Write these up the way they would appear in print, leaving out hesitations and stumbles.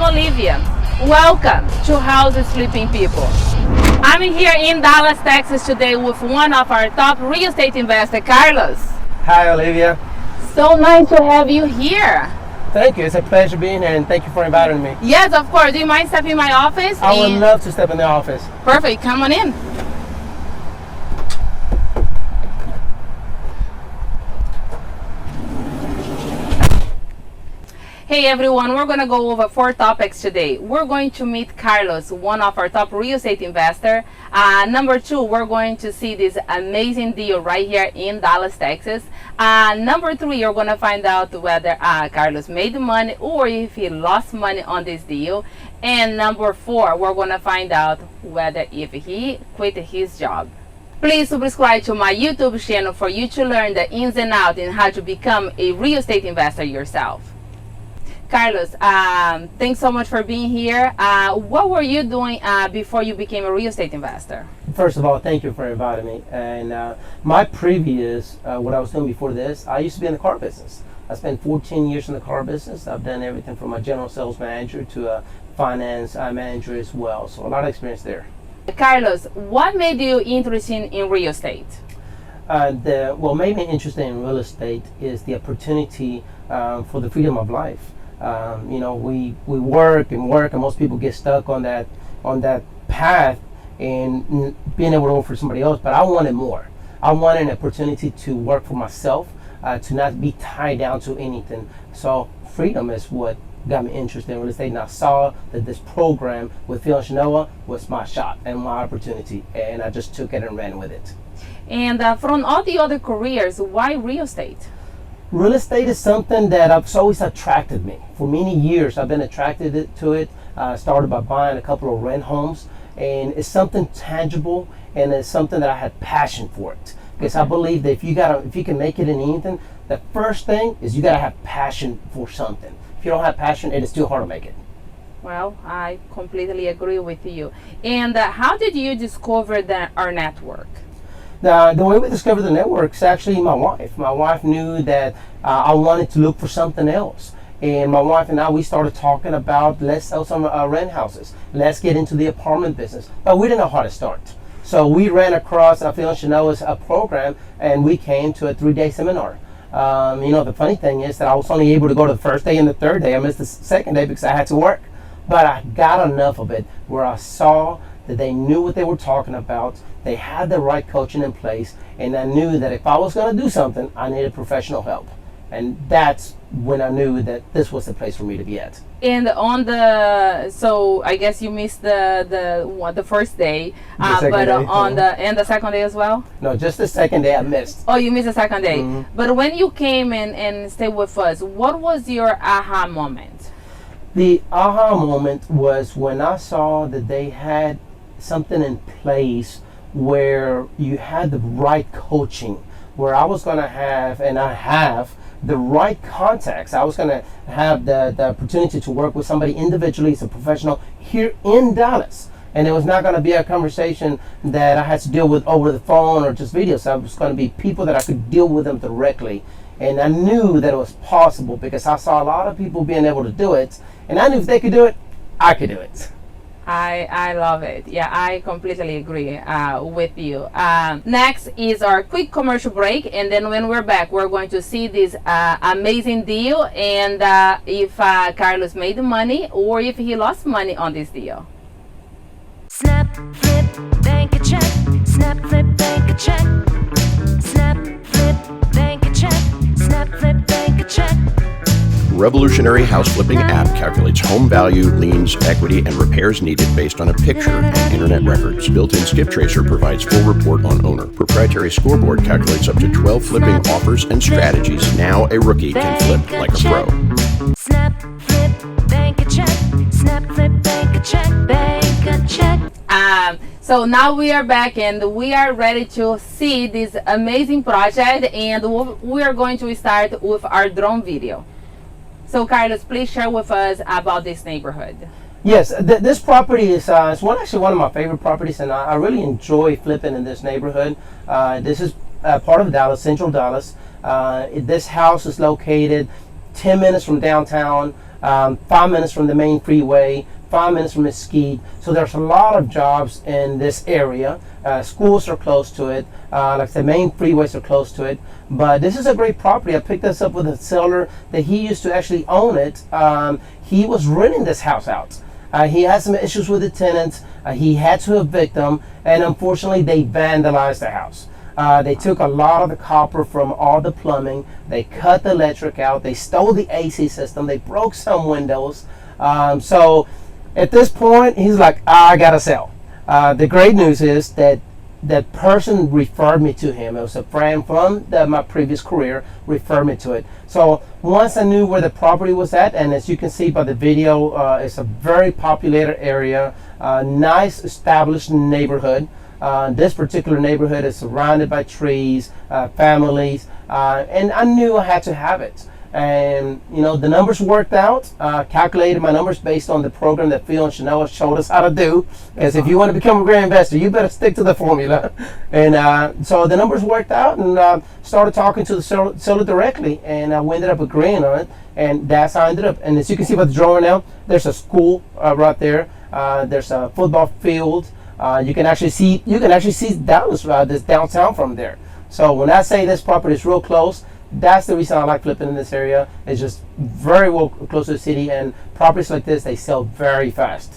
Olivia. Welcome to Houses Flipping People. I'm here in Dallas, Texas today with one of our top real estate investors, Carlos. Hi, Olivia. So nice to have you here. Thank you. It's a pleasure being here, and thank you for inviting me. Yes, of course. Do you mind stepping in my office? I would love to step in the office. Perfect. Come on in. Hey everyone, we're going to go over 4 topics today. We're going to meet Carlos, one of our top real estate investors. Number 2, we're going to see this amazing deal right here in Dallas, Texas. Number 3, you're going to find out whether Carlos made money or if he lost money on this deal. And number 4, we're going to find out whether if he quit his job. Please subscribe to my YouTube channel for you to learn the ins and outs and how to become a real estate investor yourself. Carlos, thanks so much for being here. What were you doing before you became a real estate investor? First of all, thank you for inviting me. And my previous, what I was doing before this, I used to be in the car business. I spent 14 years in the car business. I've done everything from a general sales manager to a finance manager as well. So a lot of experience there. Carlos, what made you interested in real estate? What made me interested in real estate is the opportunity for the freedom of life. We work, and most people get stuck on that path and being able to work for somebody else. But I wanted more. I wanted an opportunity to work for myself, to not be tied down to anything. So freedom is what got me interested in real estate, and I saw that this program with Phil and Shanoa was my shot and my opportunity, and I just took it and ran with it. And from all the other careers, why real estate? Real estate is something that has always attracted me. For many years, I've been attracted to it. I started by buying a couple of rent homes, and it's something tangible, and it's something that I had passion for it. Because I believe that if you can make it in anything, the first thing is you gotta have passion for something. If you don't have passion, it is too hard to make it. Well, I completely agree with you. And how did you discover our network? The way we discovered the network is actually my wife. My wife knew that I wanted to look for something else. And my wife and I, we started talking about, let's sell some rent houses. Let's get into the apartment business. But we didn't know how to start. So we ran across Phil and Shanoa's program, and we came to a 3-day seminar. The funny thing is that I was only able to go to the first day and the third day. I missed the second day because I had to work. But I got enough of it where I saw that they knew what they were talking about. They had the right coaching in place, and I knew that if I was going to do something, I needed professional help. And that's when I knew that this was the place for me to be at. And so I guess you missed the first day, and the second day as well? No, just the second day I missed. Oh, you missed the second day. Mm-hmm. But when you came and stayed with us, what was your aha moment? The aha moment was when I saw that they had something in place where you had the right coaching, where I was going to have, and I have, the right contacts. I was going to have the opportunity to work with somebody individually as a professional here in Dallas. And it was not going to be a conversation that I had to deal with over the phone or just video. So it was going to be people that I could deal with them directly. And I knew that it was possible because I saw a lot of people being able to do it. And I knew if they could do it, I could do it. I love it. Yeah, I completely agree with you. Next is our quick commercial break, and then when we're back, we're going to see this amazing deal and if Carlos made the money or if he lost money on this deal. Snap, flip, bank a check. Snap, flip, bank a check. Snap, flip, bank a check. Snap, flip, bank a check. Revolutionary house flipping app calculates home value, liens, equity, and repairs needed based on a picture and internet records. Built-in skip tracer provides full report on owner. Proprietary scoreboard calculates up to 12 flipping offers and strategies. Now a rookie can flip like a pro. Snap, flip, bank a check. Snap, flip, bank a check. Bank a check. So now we are back and we are ready to see this amazing project, and we are going to start with our drone video. So Carlos, please share with us about this neighborhood. Yes, this property is actually one of my favorite properties, and I really enjoy flipping in this neighborhood. This is part of Dallas, Central Dallas. This house is located 10 minutes from downtown. 5 minutes from the main freeway, 5 minutes from Mesquite. So there's a lot of jobs in this area. Schools are close to it. Like I said, main freeways are close to it. But this is a great property. I picked this up with a seller that he used to actually own it. He was renting this house out. He had some issues with the tenants. He had to evict them, and unfortunately, they vandalized the house. They took a lot of the copper from all the plumbing. They cut the electric out. They stole the AC system. They broke some windows. So at this point, he's like, I gotta sell. The great news is that that person referred me to him. It was a friend from my previous career referred me to it. So once I knew where the property was at, and as you can see by the video, it's a very populated area, nice established neighborhood. This particular neighborhood is surrounded by trees, families, and I knew I had to have it. And the numbers worked out. Calculated my numbers based on the program that Phil and Chanel showed us how to do. Because if you want to become a great investor, you better stick to the formula. And so the numbers worked out, and started talking to the seller directly, and we ended up agreeing on it. And that's how I ended up. And as you can see by the drawing now, there's a school right there. There's a football field. You can actually see Dallas, this downtown from there. So when I say this property is real close, that's the reason I like flipping in this area. It's just very well close to the city, and properties like this, they sell very fast.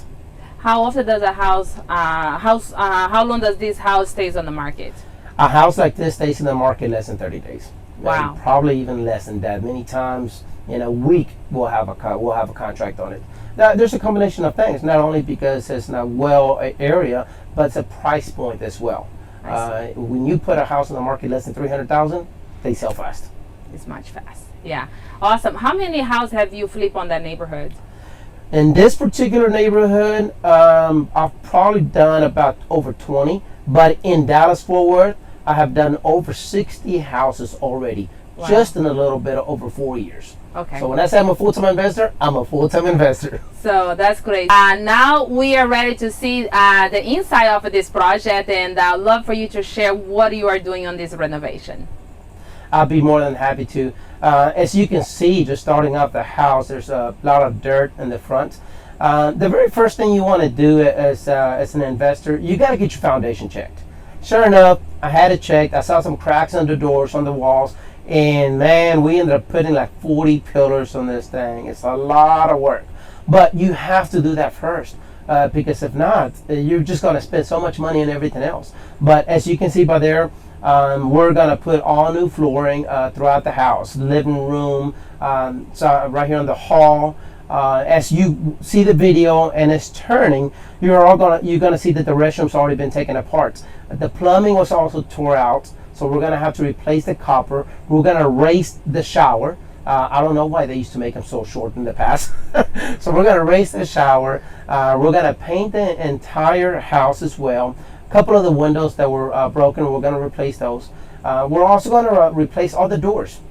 How often does a how long does this house stays on the market? A house like this stays in the market less than 30 days. Wow. And probably even less than that. Many times in a week we'll have a contract on it. Now, there's a combination of things, not only because it's in a well area, but it's a price point as well. When you put a house on the market less than $300,000, they sell fast. It's much fast. Yeah. Awesome. How many houses have you flipped on that neighborhood? In this particular neighborhood, I've probably done about over 20, but in Dallas-Fort Worth, I have done over 60 houses already, just in a little bit of over 4 years. Okay. So when I say I'm a full-time investor, I'm a full-time investor. So that's great. Now we are ready to see the inside of this project, and I'd love for you to share what you are doing on this renovation. I'll be more than happy to. As you can see, just starting off the house, there's a lot of dirt in the front. The very first thing you want to do as an investor, you got to get your foundation checked. Sure enough, I had it checked. I saw some cracks under doors, on the walls, and man, we ended up putting like 40 pillars on this thing. It's a lot of work, but you have to do that first. Because if not, you're just going to spend so much money on everything else. But as you can see by there, we're going to put all new flooring throughout the house, living room, so right here in the hall. As you see the video and it's turning, you're going to see that the restroom's already been taken apart. The plumbing was also tore out, so we're going to have to replace the copper. We're going to raise the shower. I don't know why they used to make them so short in the past. So we're going to raise the shower. We're going to paint the entire house as well. A couple of the windows that were broken, we're going to replace those. We're also going to replace all the doors.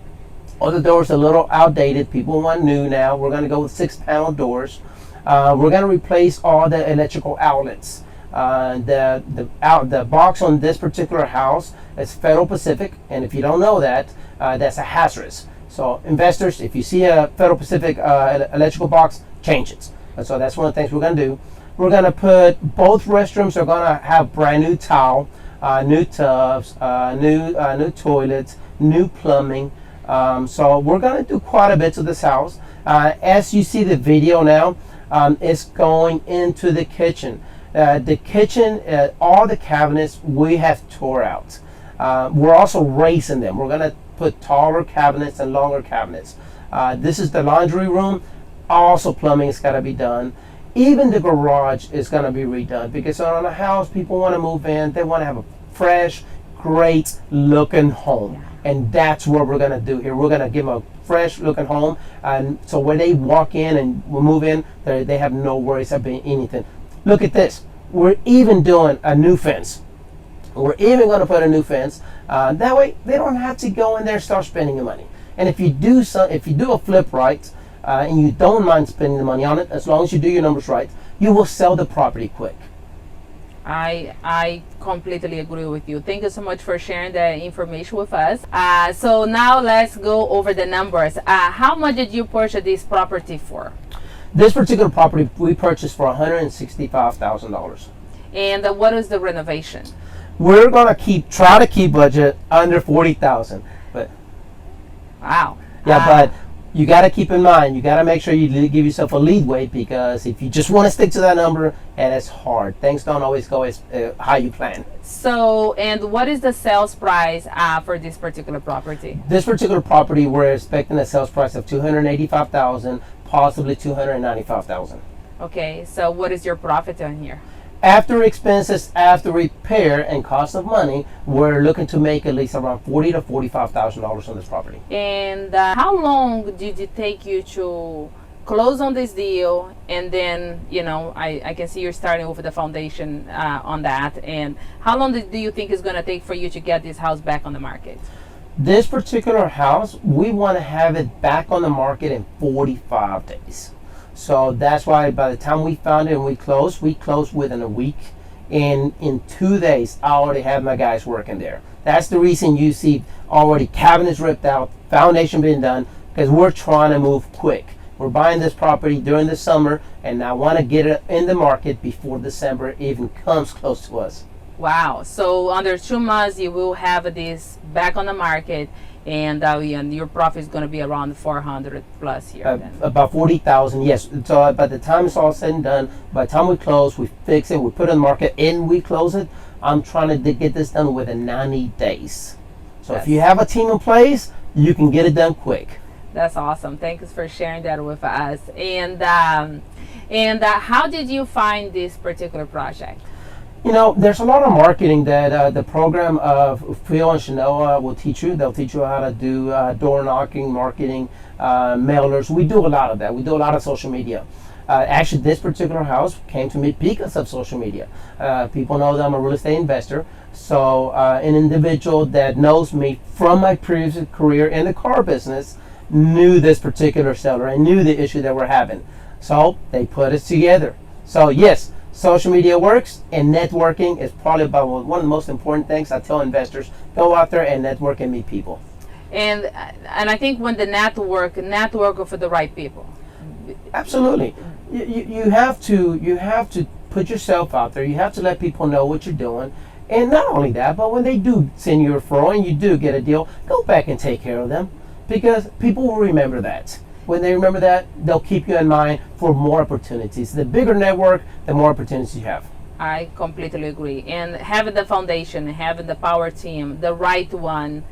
All the doors are a little outdated. People want new now. We're going to go with 6-panel doors. We're going to replace all the electrical outlets. The box on this particular house is Federal Pacific, and if you don't know that, that's a hazardous. So investors, if you see a Federal Pacific electrical box, change it. And so that's one of the things we're going to do. We're going to put, both restrooms are going to have brand new tile, new tubs, new toilets, new plumbing. So we're going to do quite a bit to this house. As you see the video now, it's going into the kitchen. The kitchen, all the cabinets we have tore out. We're also raising them. We're going to put taller cabinets and longer cabinets. This is the laundry room. Also plumbing has got to be done. Even the garage is going to be redone, because on a house, people want to move in. They want to have a fresh, great looking home. And that's what we're going to do here. We're going to give them a fresh looking home. And so when they walk in and will move in, they have no worries about anything. Look at this. We're even doing a new fence. We're even going to put a new fence. That way, they don't have to go in there and start spending the money. And if you do a flip right, and you don't mind spending the money on it, as long as you do your numbers right, you will sell the property quick. I completely agree with you. Thank you so much for sharing that information with us. So now let's go over the numbers. How much did you purchase this property for? This particular property we purchased for $165,000. And what is the renovation? We're gonna try to keep budget under $40,000, but Wow. but you got to keep in mind, you got to make sure you give yourself a leadway, because if you just want to stick to that number, and it's hard. Things don't always go as how you plan. So, and what is the sales price for this particular property? This particular property, we're expecting a sales price of $285,000, possibly $295,000. Okay, so what is your profit on here? After expenses, after repair and cost of money, we're looking to make at least around $40,000 to $45,000 on this property. And how long did it take you to close on this deal? And then, you know, I can see you're starting with the foundation on that. And how long do you think it's going to take for you to get this house back on the market? This particular house, we want to have it back on the market in 45 days. So that's why by the time we found it and we closed within a week. And in 2 days, I already have my guys working there. That's the reason you see already cabinets ripped out, foundation being done, because we're trying to move quick. We're buying this property during the summer, and I want to get it in the market before December even comes close to us. Wow. So under 2 months, you will have this back on the market. And your profit is going to be around 400 plus here. Then. About 40,000, yes. So by the time it's all said and done, by the time we close, we fix it, we put it on the market, and we close it, I'm trying to get this done within 90 days. So if you have a team in place, you can get it done quick. That's awesome. Thank you for sharing that with us. And how did you find this particular project? You know, there's a lot of marketing that the program of Phil and Shanoa will teach you. They'll teach you how to do door knocking, marketing, mailers. We do a lot of that. We do a lot of social media. Actually, this particular house came to me because of social media. People know that I'm a real estate investor. So an individual that knows me from my previous career in the car business knew this particular seller and knew the issue that we're having. So they put us together. So yes, social media works, and networking is probably about one of the most important things. I tell investors, go out there and network and meet people. And I think when the network for the right people. Absolutely. You have to put yourself out there. You have to let people know what you're doing. And not only that, but when they do send you a referral and you do get a deal, go back and take care of them, because people will remember that. When they remember that, they'll keep you in mind for more opportunities. The bigger network, the more opportunities you have. I completely agree. And having the foundation, having the power team, the right one,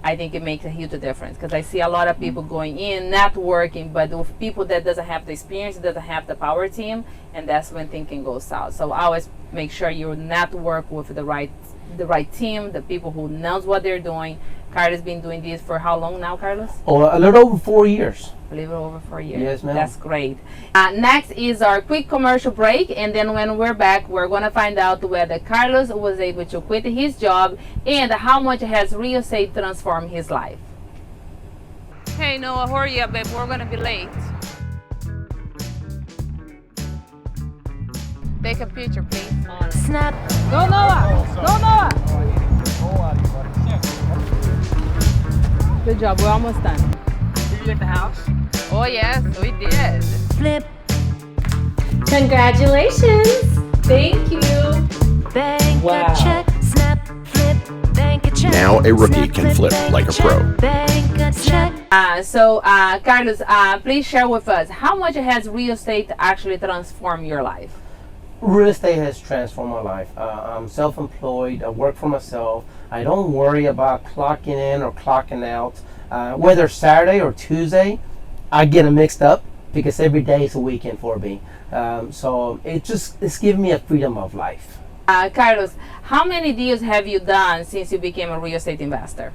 I think it makes a huge difference, because I see a lot of people going in, networking, but with people that doesn't have the experience, doesn't have the power team, and that's when thinking goes south. So I always make sure you network with the right team, the people who knows what they're doing. Carlos been doing this for how long now, Carlos? Oh, a little over 4 years. A little over 4 years. Yes, ma'am. That's great. Next is our quick commercial break, and then when we're back, we're going to find out whether Carlos was able to quit his job and how much has real estate transformed his life. Hey, Noah, hurry up, babe. We're going to be late. Take a picture, please. Snap. Go, Noah. Go, Noah. Good job. We're almost done. Did you get the house? Oh, yes, we did. Flip. Congratulations! Thank you. Bank Wow. a check. Snap. Flip. Bank a check. Now a rookie Snap, can flip bank like a check. pro. Bank a check. Carlos, please share with us, how much has real estate actually transformed your life? Real estate has transformed my life. I'm self-employed. I work for myself. I don't worry about clocking in or clocking out. Whether Saturday or Tuesday, I get them mixed up, because every day is a weekend for me. So it's given me a freedom of life. Carlos, how many deals have you done since you became a real estate investor?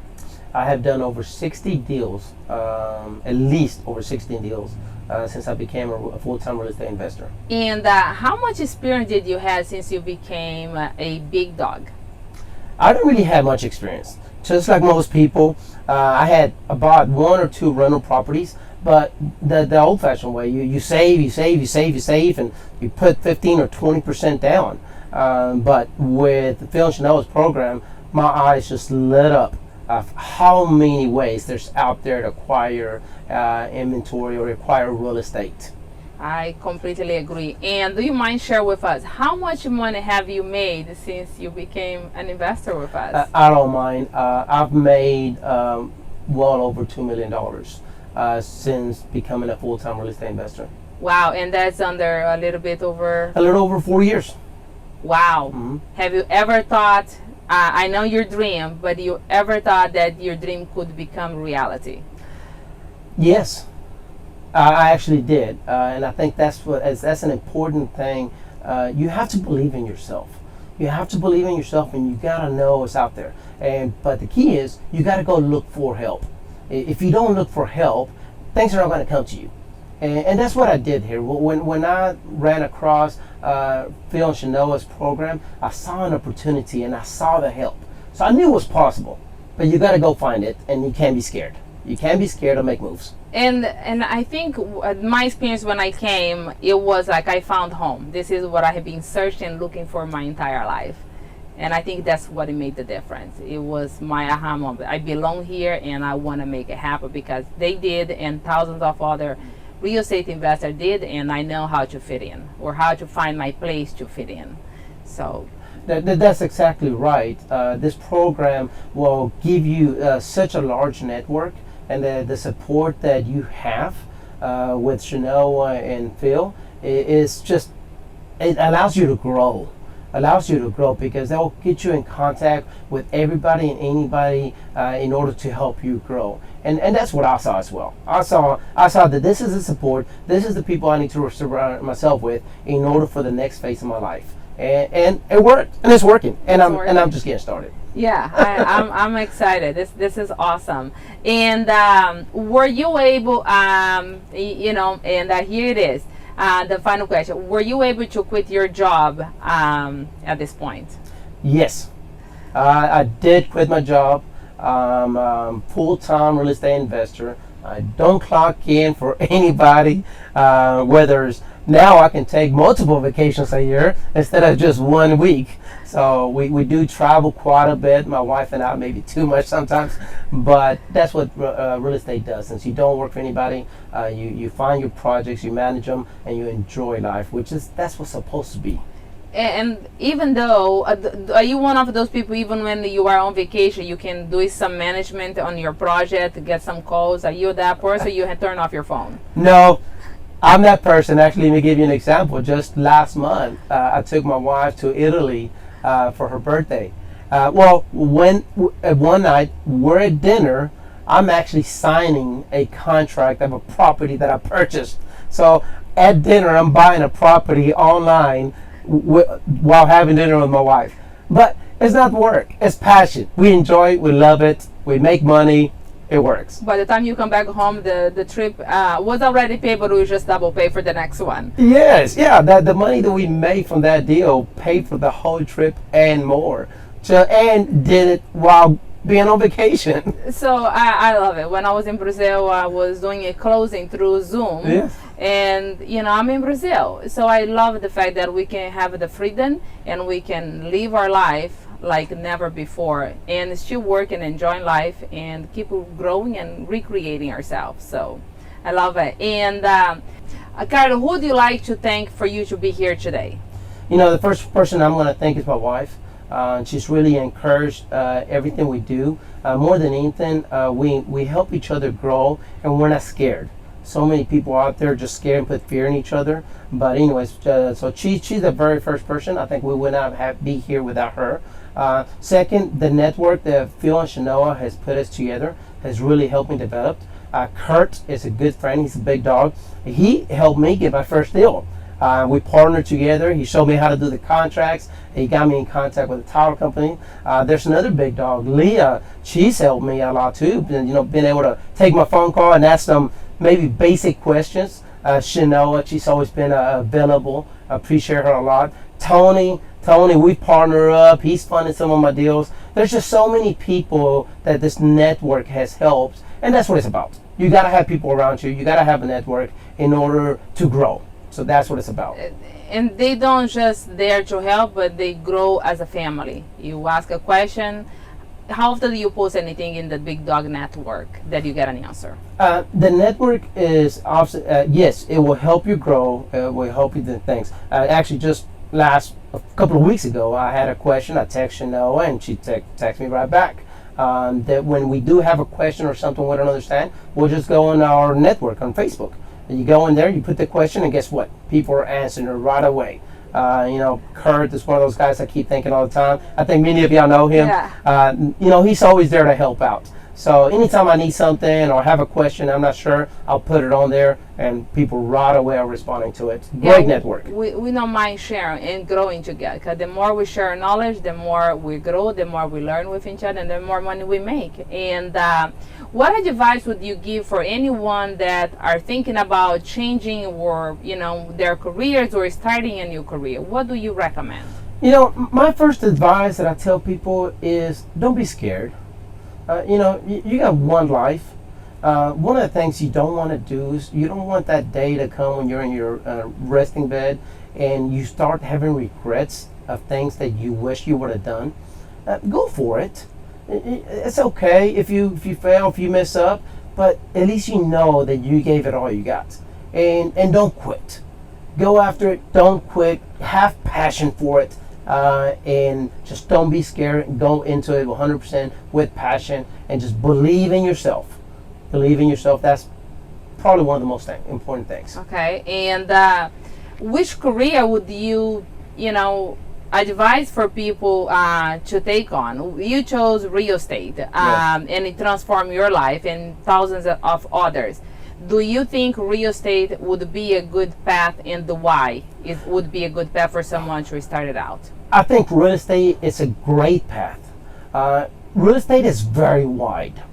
I have done over 60 deals, at least over 60 deals, since I became a full-time real estate investor. And how much experience did you have since you became a big dog? I don't really have much experience. Just like most people, I had about 1 or 2 rental properties, but the old-fashioned way, you save, and you put 15 or 20% down. But with Phil and Chanel's program, my eyes just lit up of how many ways there's out there to acquire inventory or acquire real estate. I completely agree. And do you mind share with us how much money have you made since you became an investor with us? I don't mind. I've made well over $2 million since becoming a full-time real estate investor. Wow, and that's under a little over 4 years. Wow. Mm-hmm. Have you ever thought, I know your dream, but you ever thought that your dream could become reality? Yes, I actually did, and I think that's an important thing. You have to believe in yourself. You have to believe in yourself, and you gotta know it's out there. But the key is you gotta go look for help. If you don't look for help, things are not going to come to you. And that's what I did here. When I ran across Phil and Shanoa's program, I saw an opportunity and I saw the help. So I knew it was possible. But you got to go find it, and you can't be scared. You can't be scared to make moves. And I think my experience when I came, it was like I found home. This is what I have been searching and looking for my entire life. And I think that's what it made the difference. It was my aha moment. I belong here and I want to make it happen because they did, and thousands of other real estate investors did, and I know how to fit in or how to find my place to fit in. So that's exactly right. This program will give you such a large network, and the support that you have with Shanoa and Phil is just, it allows you to grow. Because they'll get you in contact with everybody and anybody in order to help you grow. And that's what I saw as well. I saw that this is the support, this is the people I need to surround myself with in order for the next phase of my life. And it worked, and it's working. And I'm just getting started. Yeah, I'm excited. This is awesome. And were you able, and here it is. The final question: were you able to quit your job at this point? Yes, I did quit my job. Full-time real estate investor. I don't clock in for anybody. Whether it's now I can take multiple vacations a year instead of just 1 week. So we do travel quite a bit. My wife and I, maybe too much sometimes, but that's what real estate does. Since you don't work for anybody, you find your projects, you manage them, and you enjoy life, that's what's supposed to be. And even though, are you one of those people, even when you are on vacation, you can do some management on your project, get some calls? Are you that person, or you turn off your phone? No, I'm that person. Actually, let me give you an example. Just last month, I took my wife to Italy for her birthday. One night, we're at dinner, I'm actually signing a contract of a property that I purchased. So at dinner, I'm buying a property online while having dinner with my wife. But it's not work, it's passion. We enjoy it, we love it, we make money, it works. By the time you come back home, the trip was already paid, but we just double pay for the next one. Yes, yeah, the money that we made from that deal paid for the whole trip and more. And did it while being on vacation. So I love it. When I was in Brazil, I was doing a closing through Zoom. Yes. And I'm in Brazil, so I love the fact that we can have the freedom and we can live our life like never before and still work and enjoy life and keep growing and recreating ourselves. So I love it. And Carlos, who would you like to thank for you to be here today? The first person I'm going to thank is my wife. She's really encouraged everything we do. More than anything, we help each other grow, and we're not scared. So many people out there just scared and put fear in each other. But anyways, so she's the very first person. I think we would not be here without her. Second, the network that Phil and Shanoa has put us together has really helped me develop. Kurt is a good friend. He's a big dog. He helped me get my first deal. We partnered together. He showed me how to do the contracts. He got me in contact with the title company. There's another big dog, Leah. She's helped me a lot too. Being able to take my phone call and ask them maybe basic questions. Shanoa, she's always been available. I appreciate her a lot. Tony, we partner up. He's funded some of my deals. There's just so many people that this network has helped, and that's what it's about. You got to have people around you. You got to have a network in order to grow. So that's what it's about. and they don't just there to help, but they grow as a family. You ask a question. How often do you post anything in the Big Dog Network that you get an answer? The network is obviously, yes, it will help you grow. It will help you do things. Actually, just a couple of weeks ago, I had a question. I texted Noah, and she texted me right back. That when we do have a question or something we don't understand, we'll just go on our network on Facebook. And you go in there, you put the question, and guess what? People are answering it right away. Kurt is one of those guys I keep thinking all the time. I think many of y'all know him. Yeah. He's always there to help out. So anytime I need something or have a question, I'm not sure, I'll put it on there, and people right away are responding to it. Great network. We don't mind sharing and growing together, because the more we share knowledge, the more we grow, the more we learn with each other, and the more money we make. And what advice would you give for anyone that are thinking about changing or their careers or starting a new career? What do you recommend? My first advice that I tell people is don't be scared. You got one life. One of the things you don't want to do is you don't want that day to come when you're in your resting bed and you start having regrets of things that you wish you would have done. Go for it. It's okay if you fail, if you mess up, but at least you know that you gave it all you got. And don't quit. Go after it. Don't quit. Have passion for it. And just don't be scared. Go into it 100% with passion and just believe in yourself. Believe in yourself. That's probably one of the most important things. Okay. And which career would you advice for people to take on? You chose real estate, Yes. and it transformed your life and thousands of others. Do you think real estate would be a good path, and the why it would be a good path for someone to start it out? I think real estate is a great path. Real estate is very wide.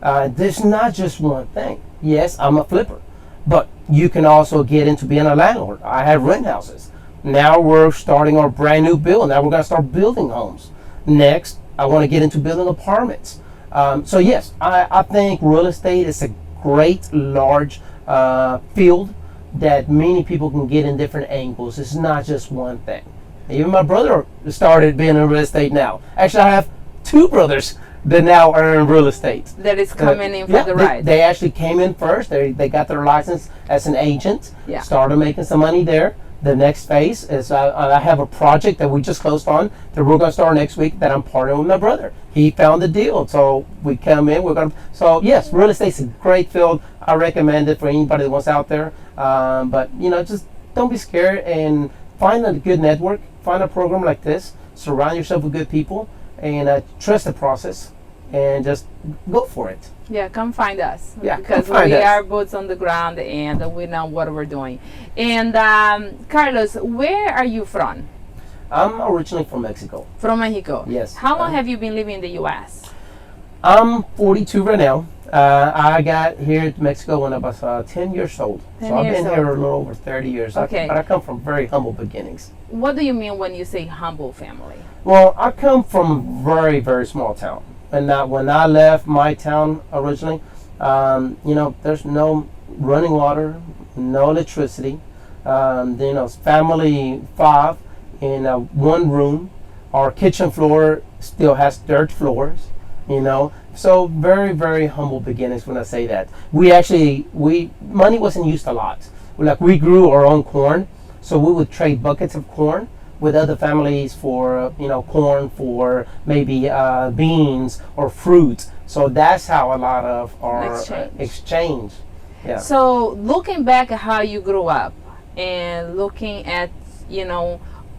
There's not just one thing. Yes, I'm a flipper, but you can also get into being a landlord. I have rent houses. Now we're starting our brand new build. Now we're going to start building homes. Next, I want to get into building apartments. So yes, I think real estate is a great, large field that many people can get in different angles. It's not just one thing. Even my brother started being in real estate now. Actually, I have two brothers that now are in real estate. That is coming in for the ride. They actually came in first. They got their license as an agent. Yeah. Started making some money there. The next phase is I have a project that we just closed on that we're going to start next week that I'm partnering with my brother. He found the deal, so we come in. So yes, real estate's a great field. I recommend it for anybody that wants out there. But just don't be scared and find a good network. Find a program like this. Surround yourself with good people and trust the process and just go for it. Yeah, come find us. Yeah, because come find we us. are boots on the ground and we know what we're doing. And Carlos, where are you from? I'm originally from Mexico. From Mexico. Yes. How long have you been living in the U.S.? I'm 42 right now. I got here to Mexico when I was 10 years old. 10 So I've years been here a old. little over 30 years. Okay. But I come from very humble beginnings. What do you mean when you say humble family? Well, I come from a very, very small town. And when I left my town originally, there's no running water, no electricity. It's family 5 in one room. Our kitchen floor still has dirt floors, So very, very humble beginnings when I say that. Money wasn't used a lot. We grew our own corn, so we would trade buckets of corn with other families for corn, for maybe beans or fruit. So that's how a lot of our exchange. Yeah. So looking back at how you grew up and looking at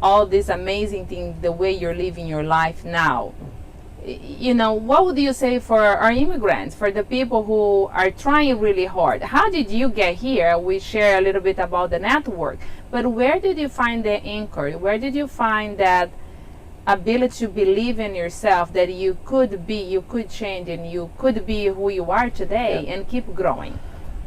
all these amazing things, the way you're living your life now, what would you say for our immigrants, for the people who are trying really hard? How did you get here? We share a little bit about the network, but where did you find the anchor? Where did you find that ability to believe in yourself, that you could change, and you could be who you are today and keep growing?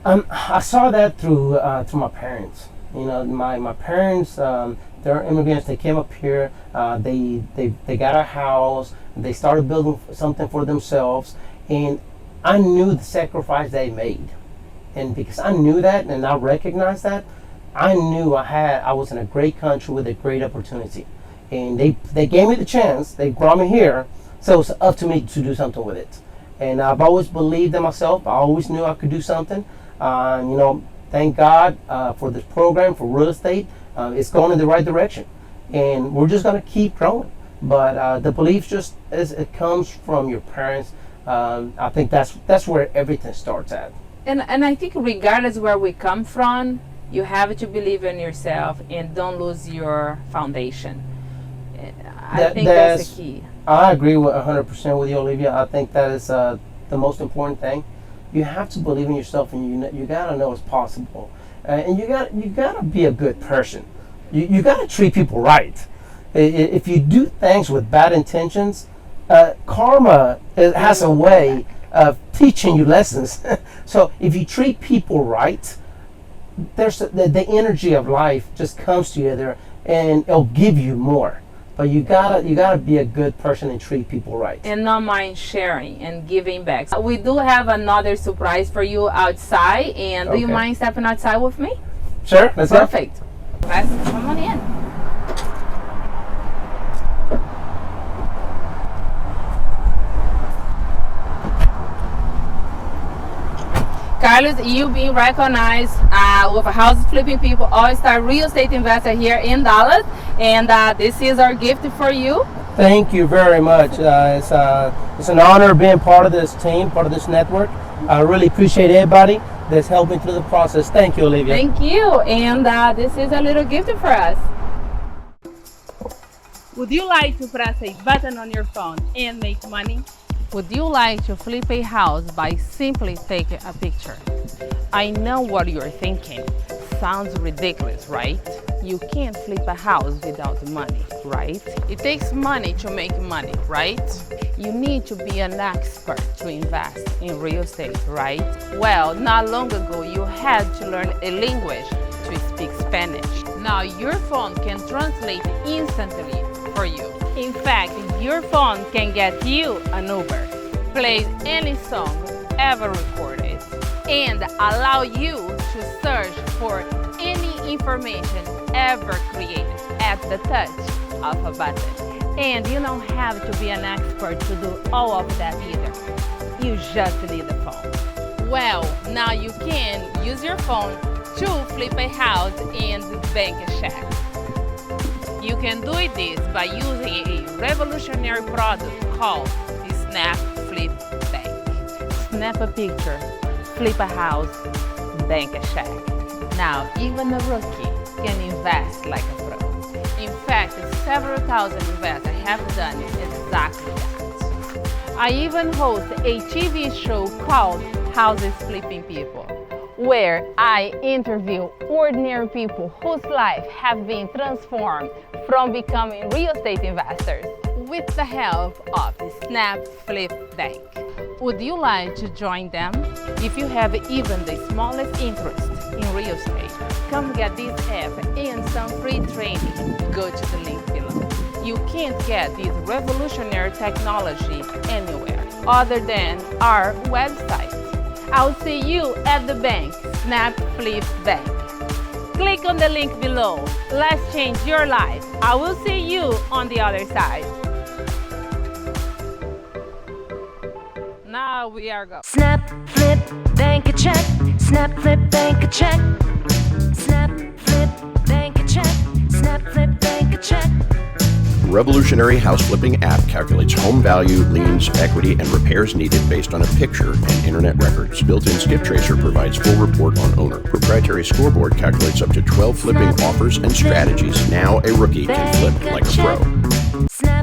I saw that through my parents. My parents, they're immigrants. They came up here. They got a house. They started building something for themselves, and I knew the sacrifice they made. And because I knew that and I recognized that, I knew I was in a great country with a great opportunity, and they gave me the chance. They brought me here, so it's up to me to do something with it. And I've always believed in myself. I always knew I could do something. Thank God for this program for real estate. It's going in the right direction, and we're just gonna keep growing. But the belief it comes from your parents. I think that's where everything starts at. And I think regardless where we come from, you have to believe in yourself and don't lose your foundation. I think that's the key. I agree with 100% with you, Olivia. I think that is the most important thing. You have to believe in yourself, and you gotta know it's possible, and you gotta be a good person. You gotta treat people right. If you do things with bad intentions, karma has a way of teaching you lessons. So if you treat people right, there's the energy of life just comes together, and it'll give you more. But you gotta be a good person and treat people right. And not mind sharing and giving back. We do have another surprise for you outside, and do you mind stepping outside with me? Sure, let's go. Perfect. Let's come on in. Carlos, you being recognized with a House Flipping People All-Star Real Estate Investor here in Dallas, and this is our gift for you. Thank you very much. It's an honor being part of this team, part of this network. I really appreciate everybody that's helping through the process. Thank you, Olivia. Thank you, and this is a little gift for us. Would you like to press a button on your phone and make money? Would you like to flip a house by simply taking a picture? I know what you're thinking. Sounds ridiculous, right? You can't flip a house without money, right? It takes money to make money, right? You need to be an expert to invest in real estate, right? Well, not long ago, you had to learn a language to speak Spanish. Now your phone can translate instantly for you. In fact, your phone can get you an Uber, play any song ever recorded, and allow you to search for any information ever created at the touch of a button. And you don't have to be an expert to do all of that either. You just need a phone. Well, now you can use your phone to flip a house and bank a check. You can do this by using a revolutionary product called the Snap Flip Bank. Snap a picture, flip a house, bank a check. Now, even a rookie can invest like a pro. In fact, several thousand investors have done exactly that. I even host a TV show called Houses Flipping People, where I interview ordinary people whose lives have been transformed from becoming real estate investors with the help of the Snap Flip Bank. Would you like to join them? If you have even the smallest interest in real estate, come get this app and some free training. Go to the link below. You can't get this revolutionary technology anywhere other than our website. I'll see you at the bank, Snap Flip Bank. Click on the link below. Let's change your life. I will see you on the other side. Now we are going. Snap, flip, bank a check. Snap, flip, bank a check. Snap, flip, bank a check. Snap, flip, bank a check. Revolutionary house flipping app calculates home value, liens, equity, and repairs needed based on a picture and internet records. Built-in skip tracer provides full report on owner. Proprietary scoreboard calculates up to 12 flipping offers and strategies. Now a rookie can flip like a pro. Snap,